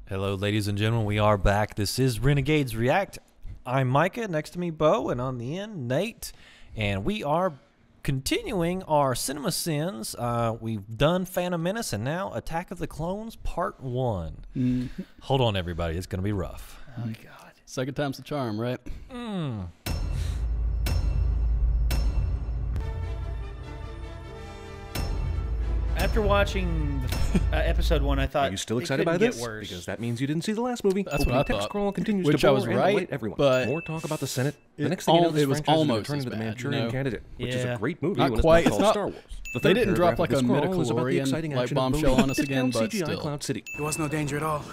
Hello, ladies and gentlemen. We are back. This is Renegades React. I'm Micah. Next to me, Bo, and on the end, Nate. And we are continuing our cinema sins. We've done Phantom Menace, and now Attack of the Clones Part 1. Hold on, everybody. It's going to be rough. Oh, God. Second time's the charm, right? After watching episode 1, I thought, are you still excited by this? Worse. Because that means you didn't see the last movie. That's what I text thought. scroll continues Which to I bore was and right, delight everyone. but More talk about the Senate. The next thing you know, this it was franchise is almost returning as to the bad, Manchurian you know? Candidate, which is Yeah. a great movie Not when quite. it's not called Star Wars. The They third didn't drop like a paragraph of the scroll is about the midichlorian exciting like action of the bombshell movie. on us It's again, now but CGI still. Cloud City. There was no danger at all.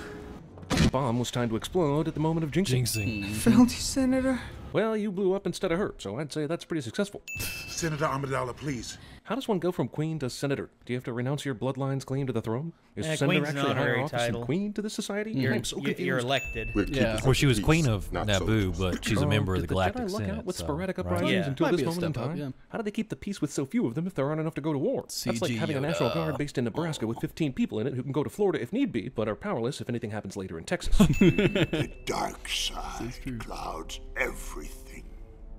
The bomb was timed to explode at the moment of jinxing. Failed you, Senator? Well, you blew up instead of her, so I'd say that's pretty successful. Senator Amidala, please. How does one go from queen to senator? Do you have to renounce your bloodline's claim to the throne? Is senator queen's actually not a a higher very office title. than queen to this society? I'm so confused. You're elected. Well, she was queen of Naboo, but she's a member of the Did Galactic Jedi luck Senate. out with so, sporadic right? uprisings Yeah. until Might this be a moment in step up, time? yeah. How do they keep the peace with so few of them if there aren't enough to go to war? That's like having a National Guard based in Nebraska with 15 people in it who can go to Florida if need be, but are powerless if anything happens later in Texas. The dark side clouds everything.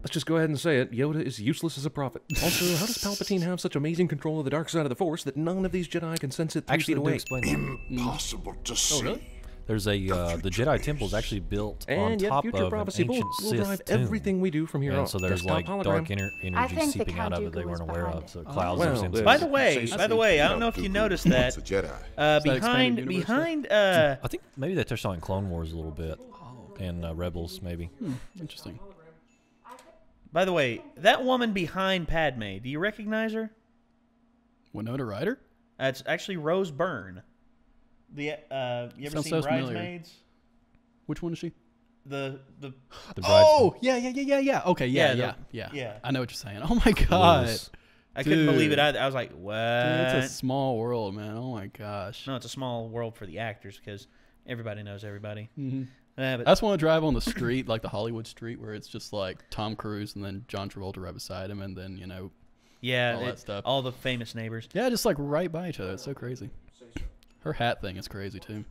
Let's just go ahead and say it. Yoda is useless as a prophet. Also, how does Palpatine have such amazing control of the dark side of the Force that none of these Jedi can sense it 3 Actually, feet they do away? explain that. Impossible to see. really? There's a the Jedi Temple is actually built on And yet, top future of an prophecy ancient will Sith drive tomb. everything we do from here on. And so there's Desktop like hologram. dark I energy think the seeping out of it Count they Dooku weren't was aware behind of. it. So clouds Well, of sense. By the way, I don't know if you noticed that. It's a Jedi. Behind, expanded universe behind, I think maybe they touched on in Clone Wars a little bit, and Rebels maybe. Interesting. by the way, that woman behind Padme, do you recognize her? Winona Ryder? It's actually Rose Byrne. You ever Sounds seen so familiar. Bridesmaids? Which one is she? The The Oh, yeah. Okay, Yeah, yeah. I know what you're saying. Oh my God. Lewis. I couldn't believe it Dude. either. I was like, what? Dude, it's a small world, man. Oh my gosh. No, it's a small world for the actors because everybody knows everybody. I just want to drive on the street, like the Hollywood street, where it's just like Tom Cruise and then John Travolta right beside him, and then, you know, Yeah, all that stuff. all the famous neighbors. yeah, just like right by each other. It's so crazy. Her hat thing is crazy too.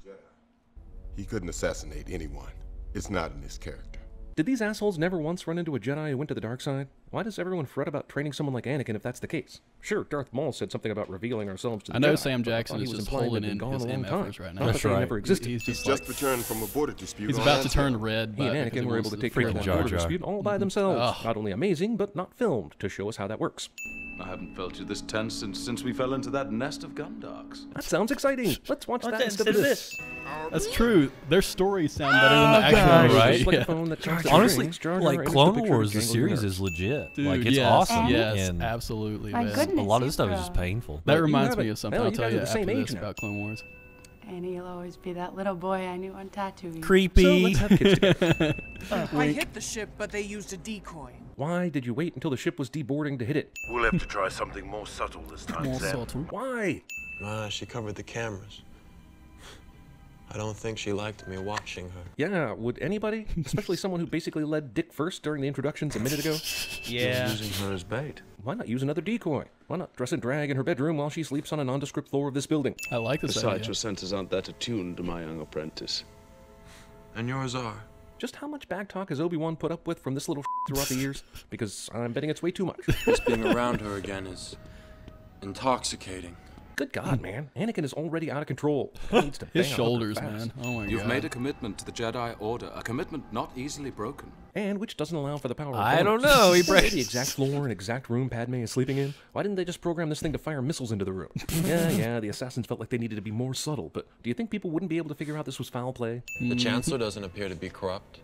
He couldn't assassinate anyone. It's not in his character. Did these assholes never once run into a Jedi who went to the dark side? Why does everyone fret about training someone like Anakin if that's the case? Sure, Darth Maul said something about revealing ourselves to the I know Jedi, Sam but I Jackson thought is he was just implying holding they'd in been gone his a long MFers time. right Not now. that That's they right. never existed. He's He's just just like, returned from a border dispute. he's on about to turn Antioch. red. He But and because Anakin were able to take care of freaking that Jar border Jar. dispute all by themselves. Not only amazing, but not filmed to show us how that works. I haven't felt you this tense since we fell into that nest of gundarks. That sounds exciting. Let's watch that Instead of this. That's true. Their stories sound better than the actual gosh. movie. Just like Yeah. a phone that charges Honestly, strings, Jar Jar like enters the Clone picture Wars, of the jangling series nerves. is legit. Dude, like it's yes, awesome. Yes, and absolutely. My man. goodness. a lot of this stuff is you just grow. painful. That you reminds have me it. of something Hell, I'll you tell guys you are the same after age this now. about Clone Wars. And he'll always be that little boy I knew on Tatooine. Creepy. So let's have kids together. I hit the ship, but they used a decoy. Why did you wait until the ship was deboarding to hit it? We'll have to try something more subtle this time, More Sam. subtle. Why? She covered the cameras. I don't think she liked me watching her. Yeah, would anybody? Especially someone who basically led Dick first during the introductions a minute ago? Yeah. Using her as bait. Why not use another decoy? Why not dress and drag in her bedroom while she sleeps on a nondescript floor of this building? I like this Besides, idea. your senses aren't that attuned, my young apprentice. And yours are. Just how much back talk has Obi-Wan put up with from this little throughout the years? Because I'm betting it's way too much. Just being around her again is intoxicating. Good God, man. Anakin is already out of control. He needs to His bang out shoulders, fast. man. Oh my You've god. made a commitment to the Jedi Order, a commitment not easily broken. And which doesn't allow for the power of I don't bonus. know, he Say breaks. the exact floor and exact room Padme is sleeping in. Why didn't they just program this thing to fire missiles into the room? Yeah, the assassins felt like they needed to be more subtle, but do you think people wouldn't be able to figure out this was foul play? The Chancellor doesn't appear to be corrupt.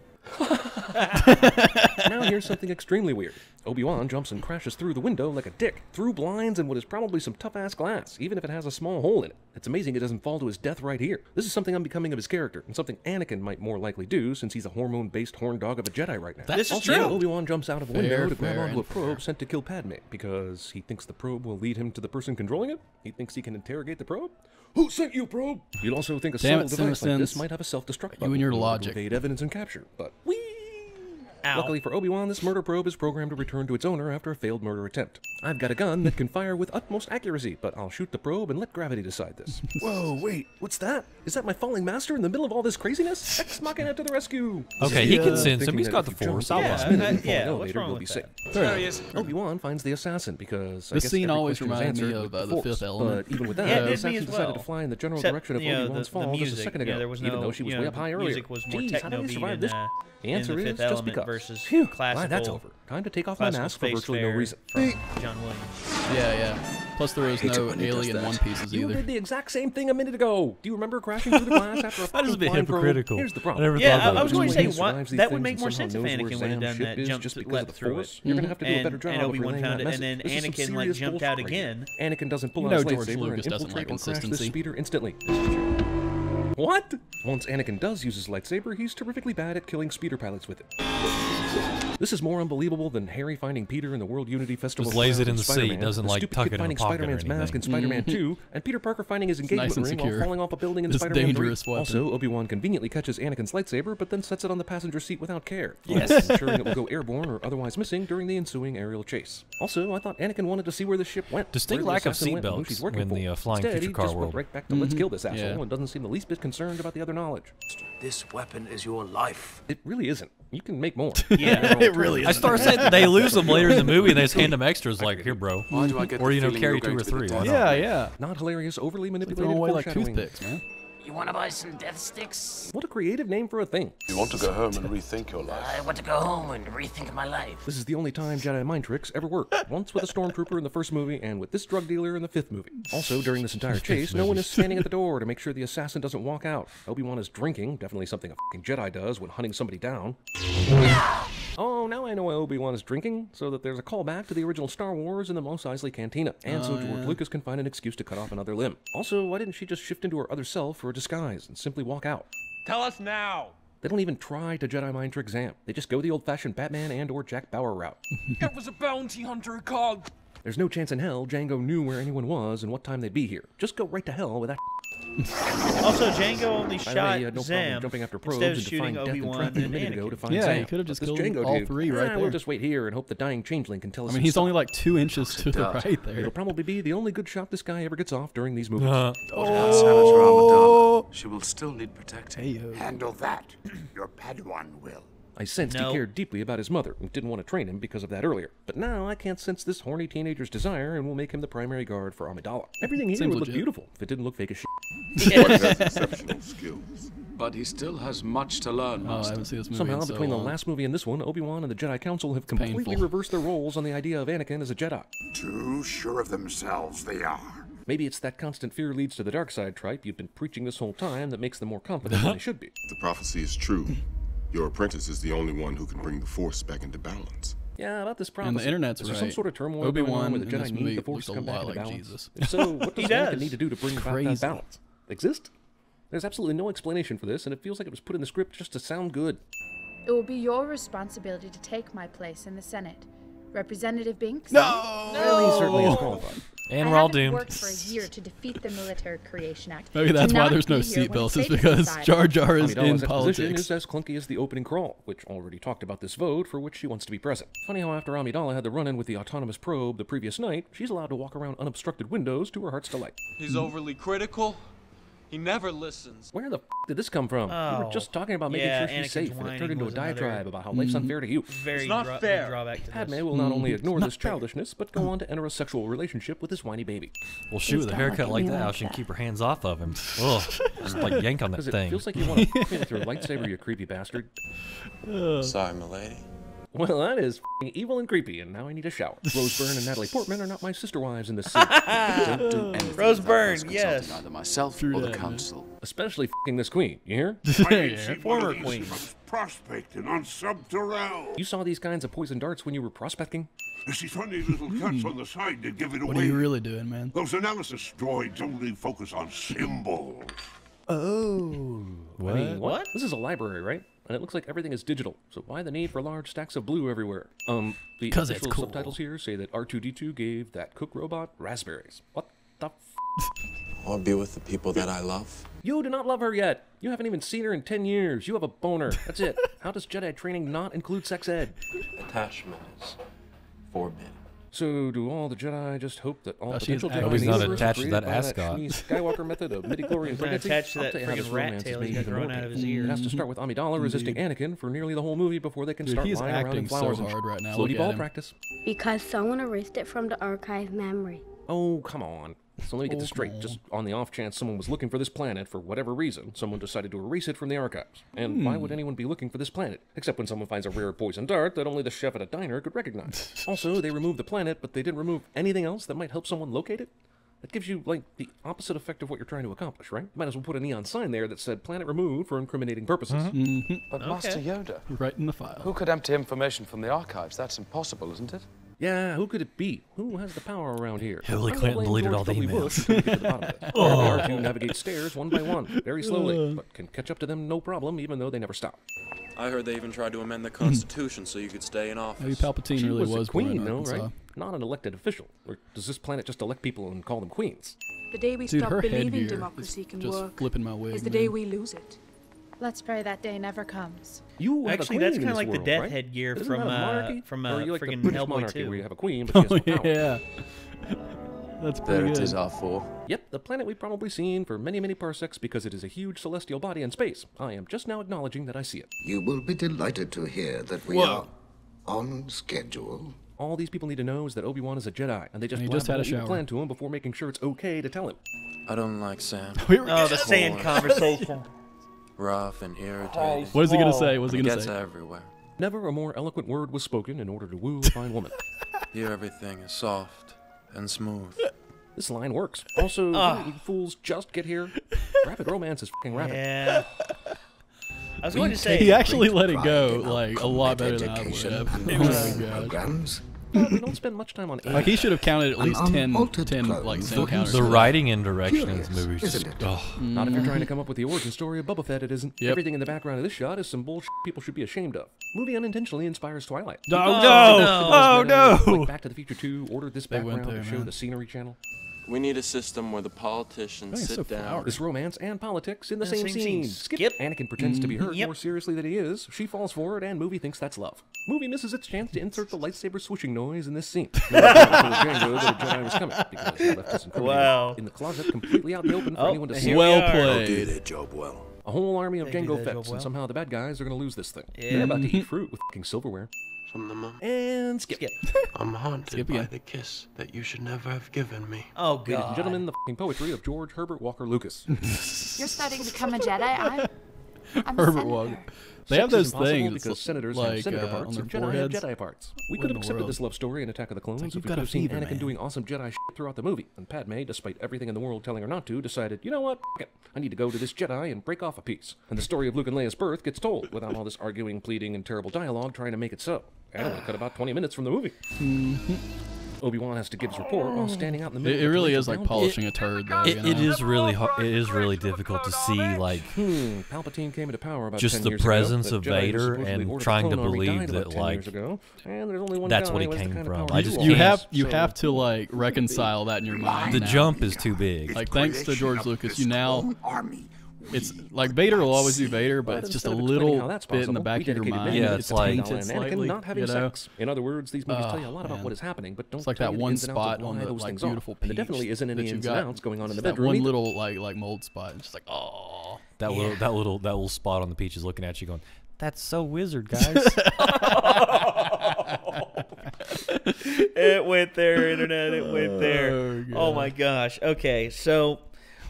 Now here's something extremely weird. Obi-Wan jumps and crashes through the window like a dick, through blinds and what is probably some tough-ass glass, even if it has a small hole in it. It's amazing it doesn't fall to his death right here. This is something unbecoming of his character, and something Anakin might more likely do, since he's a hormone-based horn dog of a Jedi right now. This is Also, true. Obi-Wan jumps out of a window to grab fair, onto a and probe fair. sent to kill Padme, because he thinks the probe will lead him to the person controlling it? He thinks he can interrogate the probe? Who sent you, probe? You'd also think a Damn subtle it, device like this CinemaSins. might have a self-destruct You button and your in order to logic. evade evidence and capture, but whee! Ow. Luckily for Obi-Wan, this murder probe is programmed to return to its owner after a failed murder attempt. I've got a gun that can fire with utmost accuracy, but I'll shoot the probe and let gravity decide this. Whoa, wait, what's that? Is that my falling master in the middle of all this craziness? Ex Machina to the rescue! Okay, he can sense him. He's got the Force. I'll Yeah, watch yeah, it. yeah, elevator what's wrong will with be that? safe. There he is. Obi-Wan finds the assassin because I This guess scene every always question was reminded me answered of with The Force. Fifth Element. But even with that, Yeah, it the did me assassin as decided well. to fly in the general Except, direction of you know, Obi-Wan's the fall just a music. second Yeah, ago, there was even no, though she was you way know, up high the earlier. music was more Jeez, how did techno they beat survive in, this? The in answer the is Fifth just Element because. versus Phew, classical. glad that's over. Time to take off my classical mask for space virtually no fare reason. from John Williams. Yeah. Plus, there was no alien One Pieces You either. did the exact same thing a minute ago. Do you remember crashing through the glass after a That is a fucking bit flying probe? hypocritical. Here's the problem. I never Yeah, thought about I was it. going to say When he survives these that would things make and more somehow sense if knows where Anakin would have Zam's done ship that, is jumped just because let of the through Force. it. You're gonna have to do a better job And of Obi-Wan relaying found that it, and message. then This is some Anakin serious jumped bullshit out right here. again. Anakin doesn't pull You out know his George lightsaber Lucas and doesn't infiltrate like or crash this consistency. speeder instantly. This is true. What? Once Anakin does use his lightsaber, he's terrifically bad at killing speeder pilots with it. This is more unbelievable than Harry finding Peter in the World Unity Festival. Just lays it in in the seat, Spider-Man, doesn't, the like, stupid tuck kid it in a finding pocket or Spider-Man's mask in anything. Spider-Man 2, and Peter Parker finding his engagement nice and ring while secure. falling off a building in This Spider-Man 3. dangerous weapon. Also, Obi-Wan conveniently catches Anakin's lightsaber, but then sets it on the passenger seat without care. Yes. Ensuring it will go airborne or otherwise missing during the ensuing aerial chase. Also, I thought Anakin wanted to see where the ship went. Distinct where the lack of assassin went, and who seatbelts she's working in for. the, flying Instead, future he car just world. went right back to let's kill this asshole Yeah. and doesn't seem the least bit concerned about the other knowledge. This weapon is your life. It really isn't. You can make more. Yeah, It really I is. start saying they lose them later in the movie and they just hand them extras like, here, bro. Why do I get Or, the you know, feeling carry you're 2 going or to be 3. the Why death not? Yeah. Not hilarious, overly manipulated Throwing away like foreshadowing. toothpicks, man. You want to buy some death sticks? What a creative name for a thing. You want to go home and rethink your life. I want to go home and rethink my life. This is the only time Jedi mind tricks ever worked. Once with a stormtrooper in the first movie, and with this drug dealer in the 5th movie. Also, during this entire chase, no one is standing at the door to make sure the assassin doesn't walk out. Obi-Wan is drinking, definitely something a fucking Jedi does when hunting somebody down. Oh, now I know why Obi-Wan is drinking, so that there's a callback to the original Star Wars in the Mos Eisley Cantina, and so George Lucas can find an excuse to cut off another limb. Also, why didn't she just shift into her other self for a disguise and simply walk out? Tell us now. They don't even try to Jedi mind trick Zam. They just go the old-fashioned Batman and or Jack Bauer route. It was a bounty hunter called. There's no chance in hell Django knew where anyone was and what time they'd be here. Just go right to hell with that. Also, Django only By the way, shot he had no problem Zam jumping after probes instead of and shooting defying death and Obi-Wan trapping a and minute ago to Anakin. find Yeah, Zam. he could have just This killed Django all dude, 3 right We'll there. just wait here and hope the dying changeling can tell us I mean, some he's stuff. only like 2 inches to the right It'll there. probably be the only good shot this guy ever gets off during these movies. What about Senator Amidala? She will still need protecting. Handle that. Your Padawan will. I sensed he cared deeply about his mother and didn't want to train him because of that earlier. But now I can't sense this horny teenager's desire and will make him the primary guard for Amidala. Everything here Seems would look legit. beautiful if it didn't look fake as shit. He has exceptional skills. But he still has much to learn, Oh, I Master. haven't seen this movie Somehow, in so between the long. last movie and this one, Obi-Wan and the Jedi Council have completely painful. reversed their roles on the idea of Anakin as a Jedi. Too sure of themselves they are. Maybe it's that constant fear leads to the dark side tripe you've been preaching this whole time that makes them more confident than they should be. The prophecy is true. Your apprentice is the only one who can bring the Force back into balance. Yeah, about this prophecy. And the internet's Is there right. some sort of turmoil going on Obi-Wan where the in Jedi this need movie the Force looks to a come back lot into like balance? Jesus. If so, what does He Anakin does. need to do to bring about that Crazy. balance? Exist? There's absolutely no explanation for this, and it feels like it was put in the script just to sound good. It will be your responsibility to take my place in the Senate. Representative Binks? Well, he certainly is qualified. And I we're all haven't doomed. worked for a year to defeat the Military Creation Act. Maybe that's To why not there's no be here when seatbelts, is safety because decided. Jar Jar is Amidala's in exposition politics. is as clunky as the opening crawl, which already talked about this vote for which she wants to be present. Funny how after Amidala had the run-in with the autonomous probe the previous night, she's allowed to walk around unobstructed windows to her heart's delight. He's overly critical. He never listens. Where the did this come from? We Oh, were just talking about making yeah, sure she's Anakin's safe, and it whining turned into a was another- diatribe about how life's unfair to you. Very It's not big fair. drawback to Padme this. will not only ignore not this fair. childishness, but go on to enter a sexual relationship with this whiny baby. Well, shoot, with a don't haircut look at like me that, like how she can that. keep her hands off of him. Ugh. Just like yank on that Because it thing. feels like you want to fuck me with your lightsaber, you creepy bastard. Sorry, milady. Well, that is f***ing evil and creepy, and now I need a shower. Rose Byrne and Natalie Portman are not my sister wives in this scene. Don't do anything Rose without Byrne, first yes. consulting either myself True or the that, man. council. Especially f***ing this queen, you hear? I ain't seen former one of these queen. since prospecting on Sub-Terrell. You saw these kinds of poison darts when you were prospecting? You see funny little cuts on the side that give it away. What are you really doing, man? Those analysis droids only focus on symbols. Oh. I mean, What? This is a library, right? And it looks like everything is digital, so why the need for large stacks of blue everywhere? The 'Cause it's official cool. subtitles here say that R2-D2 gave that cook robot raspberries. What the f***? Or be with the people that I love. You do not love her yet. You haven't even seen her in 10 years. You have a boner. That's it. How does Jedi training not include sex ed? Attachment is forbidden. So do all the Jedi just hope that all potential Jedi He's not attached to that created by ascot. Skywalker method of midi-chlorian pregnancy? attached to I'll that tell you how this friggin' rat romance tail is he made got even grown more out of his painful. ear. It has to start with Amidala resisting Anakin for nearly the whole movie before they can start he's lying around in acting so flowers and hard right now. floaty Look ball at him. practice. Because someone erased it from the archive memory. Oh, come on. So let me get this straight. Just on the off chance someone was looking for this planet for whatever reason, someone decided to erase it from the archives. And why would anyone be looking for this planet? Except when someone finds a rare poison dart that only the chef at a diner could recognize. Also, they removed the planet, but they didn't remove anything else that might help someone locate it? That gives you, like, the opposite effect of what you're trying to accomplish, right? Might as well put a neon sign there that said planet removed for incriminating purposes. But Master Yoda, Right in the file. who could empty information from the archives? That's impossible, isn't it? Yeah, who could it be? Who has the power around here? Hillary I don't Clinton blame deleted George all the W. emails. Bush until we get to the bottom of it. R2 navigates stairs one by one, very slowly, but can catch up to them no problem, even though they never stop. I heard they even tried to amend the Constitution so you could stay in office. Maybe Palpatine She really was was a born in queen, though, Arkansas. right? Not an elected official. Or does this planet just elect people and call them queens? The day we Dude, stop her believing headgear democracy is can just work flipping my wig, is the man. day we lose it. Let's pray that day never comes. You have Actually, a queen that's in kind of this like the world, death right? headgear Isn't from that a monarchy? Or are you like the friggin' British Hellboy monarchy 2. where you have a queen, but she has no power? Yeah. That's pretty There it good. is, R4. Yep, the planet we've probably seen for many, many parsecs because it is a huge celestial body in space. I am just now acknowledging that I see it. You will be delighted to hear that we Whoa. are on schedule. All these people need to know is that Obi-Wan is a Jedi, and they just And he blabbed just had the a whole evil shower. plan to him before making sure it's okay to tell him. I don't like sand. Oh, the sand conversation. Rough and irritating. What is he gonna say? What's he It gonna gets say? everywhere. Never a more eloquent word was spoken in order to woo a fine woman. Here everything is soft and smooth. This line works. Also, you fools just get here. Rapid romance is fucking rapid. Yeah. I was going to say. He actually let it go in our like a lot better combat than I would education have. and Oh my training gosh. programs. We don't spend much time on Like he should have counted at least An 10 unaltered 10 clone like for sand counters. The himself. writing and direction in this Curious, movie is just, isn't it? oh. Not if you're trying to come up with the origin story of Boba Fett, it isn't. Yep. Everything in the background of this shot is some bullshit people should be ashamed of. Movie unintentionally inspires Twilight. No, Oh, no. Like Back to the Future 2 ordered this They went background there, to show man. the scenery channel. We need a system where the politicians Dang, sit so down. flowery. This romance and politics in the In the same same scene. scene. Skip. Anakin pretends to be hurt Yep. more seriously than he is. She falls for it, and movie thinks that's love. Movie misses its chance to insert the lightsaber swooshing noise in this scene. No one told Django that a Jedi was coming because he left his incriminator Wow. in the closet, completely out in the open for anyone to see. here we Well are. They'll do played. their job well. A whole army of They do Django their job Fetts, well. and somehow the bad guys are going to lose this thing. Yeah. They're about to eat fruit with fucking silverware. From the moment And skip. I'm haunted Skip by again. the kiss that you should never have given me. Oh, Ladies and God. gentlemen, the fucking poetry of George Herbert Walker Lucas. You're starting to become a Jedi. I'm Herbert Senator. Walker. They have Sex those is impossible things because senators like, have senator on parts their and Jedi have foreheads. Jedi parts. We What could in have the accepted world? this love story in Attack of the Clones like if you've we got could a have seen fever, Anakin man. doing awesome Jedi shit throughout the movie. And Padme, despite everything in the world telling her not to, decided, you know what, F it. I need to go to this Jedi and break off a piece. And the story of Luke and Leia's birth gets told without all this arguing, pleading, and terrible dialogue trying to make it so. And it would cut about 20 minutes from the movie. Obi-Wan has to give his report while standing out in the middle. It of the really collegial is like downpour. polishing a turd though. It, you know? it is really hard. It is really difficult to see like Palpatine came into power about just 10 the years presence ago. of The Jedi who Vader supposedly and ordered the trying to clone army believe died about that 10 like years ago, and there's only one that's guy what he with the came kind of from. power I just want. You can't- have to like reconcile that in your mind. the now. jump is too big. Like thanks to George Creation of Lucas, this you now clone army. it's like Vader will always be Vader, but it's just a Instead of explaining little how that's bit in the possible, back we of your dedicated mind. many Yeah, minutes it's to like- Tyler and tainted Anakin slightly, not having you know? sex. In other words, these movies tell you a lot about man. what is happening, but don't It's like tell that you the one ins and outs of spot why on the those like things are. beautiful And peach there definitely isn't any that you ins and got. outs going on in the Just that bedroom one either. little like mold spot. It's just like oh. That little spot on the peach is looking at you, going, "That's so wizard, guys." It went there, internet. It went there. Oh, Oh my gosh. Okay, so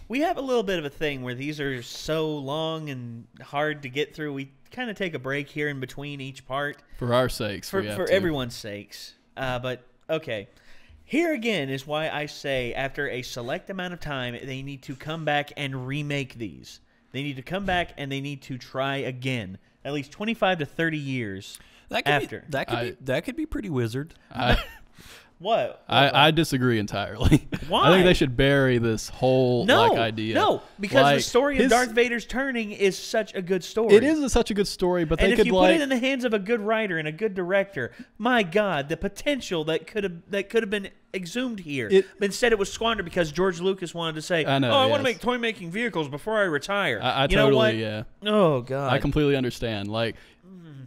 we have a little bit of a thing where these are so long and hard to get through. We kind of take a break here in between each part For our sakes, for we have for to. everyone's sakes. But okay, here again is why I say after a select amount of time, they need to come back and remake these. They need to come back and they need to try again. At least 25 to 30 years That could after. Be, that could be pretty wizard. What? I disagree entirely. Why? I think they should bury this whole idea. No, because like, the story of Darth Vader's turning is such a good story. It is such a good story, but and they if could you put it in the hands of a good writer and a good director, my God, the potential that could have been exhumed here. But instead, it was squandered because George Lucas wanted to say, I know, I want to make toy making vehicles before I retire. I you know totally, what? yeah. Oh God, I completely understand. Like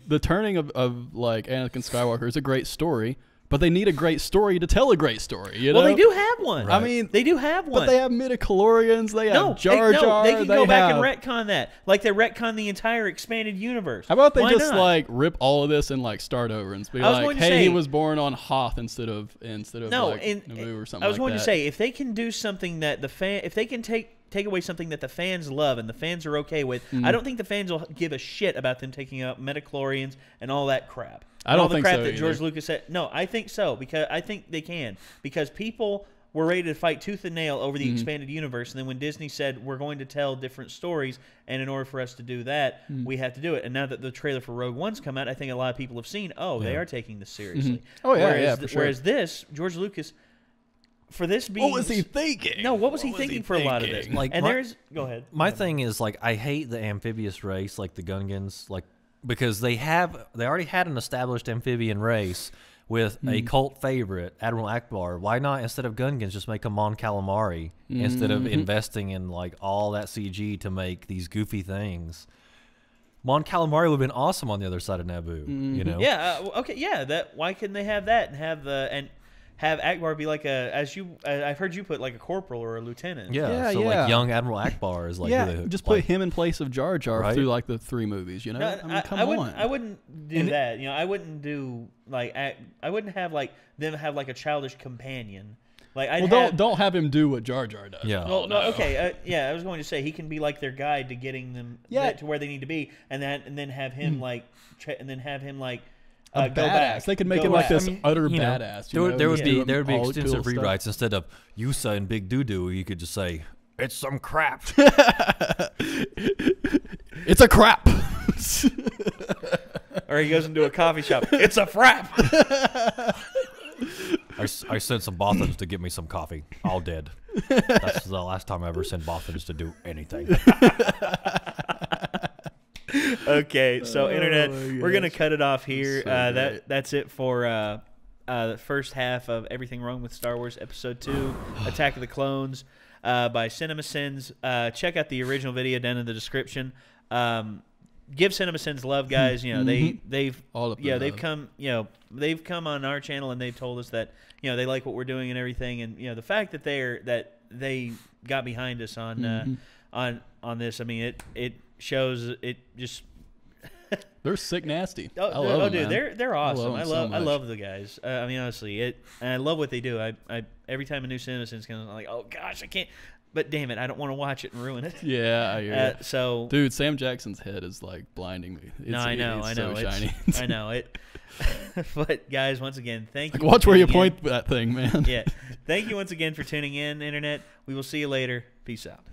the turning of like Anakin Skywalker is a great story. But they need a great story to tell a great story. You know? Well, they do have one. Right. I mean, they do have one. But they have midichlorians. They have Jar Jar. They can go back and retcon that, like they retcon the entire expanded universe. How about they Why just not? like rip all of this and like start over and be like, "Hey, he was born on Hoth instead of like Naboo or something." I was like going that. to say if they can do something that if they can take away something that the fans love and the fans are okay with, I don't think the fans will give a shit about them taking out midichlorians and all that crap. I don't all the think crap so that either. George Lucas said. No, I think so because I think they can because people were ready to fight tooth and nail over the expanded universe, and then when Disney said we're going to tell different stories, and in order for us to do that, we have to do it. And now that the trailer for Rogue One's come out, I think a lot of people have seen. Oh, they are taking this seriously. Oh yeah, whereas, for sure. Whereas this, George Lucas. For this being, what was he thinking? No, what was he thinking for a lot of this? Like, and there's go ahead. My thing is like I hate the amphibious race, like the Gungans, like because they already had an established amphibian race with a cult favorite, Admiral Akbar. Why not instead of Gungans just make a Mon Calamari instead of investing in like all that CG to make these goofy things? Mon Calamari would have been awesome on the other side of Naboo. You know? Yeah. Okay. Yeah. That. Why couldn't they have that and have Akbar be like I've heard you put like a corporal or a lieutenant. Yeah, so like young Admiral Akbar is like just put him in place of Jar Jar through like the 3 movies, you know? No, I mean, come on. I wouldn't do that. You know, I wouldn't do like I wouldn't have like them have like a childish companion. Like don't have him do what Jar Jar does. Yeah. Well, no, okay. I was going to say he can be like their guide to getting them to where they need to be, and then have him a go badass. back. They could make him like this utter badass. There would be all extensive cool rewrites stuff. instead of you saying big doo doo. You could just say it's some crap. It's a crap. Or he goes into a coffee shop. It's a frap. I sent some Bothans to get me some coffee. All dead. That's the last time I ever sent Bothans to do anything. Okay, so internet, we're gonna cut it off here. So that's it for the first half of Everything Wrong with Star Wars Episode 2, Attack of the Clones, by CinemaSins. Check out the original video down in the description. Give CinemaSins love, guys. You know they've come they've come on our channel and they've told us that they like what we're doing and everything, and the fact that they got behind us on this. I mean it shows it just. They're sick nasty. I love them, dude, man. they're awesome. I love the guys. I mean, honestly, and I love what they do. I every time a new CinemaSins comes, I'm like, oh gosh, I can't. But damn it, I don't want to watch it and ruin it. Yeah, I hear you. So, dude, Sam Jackson's head is like blinding me. I know. So shiny. I know it. But guys, once again, thank you. Watch where you point that thing, man. Yeah. Thank you once again for tuning in, internet. We will see you later. Peace out.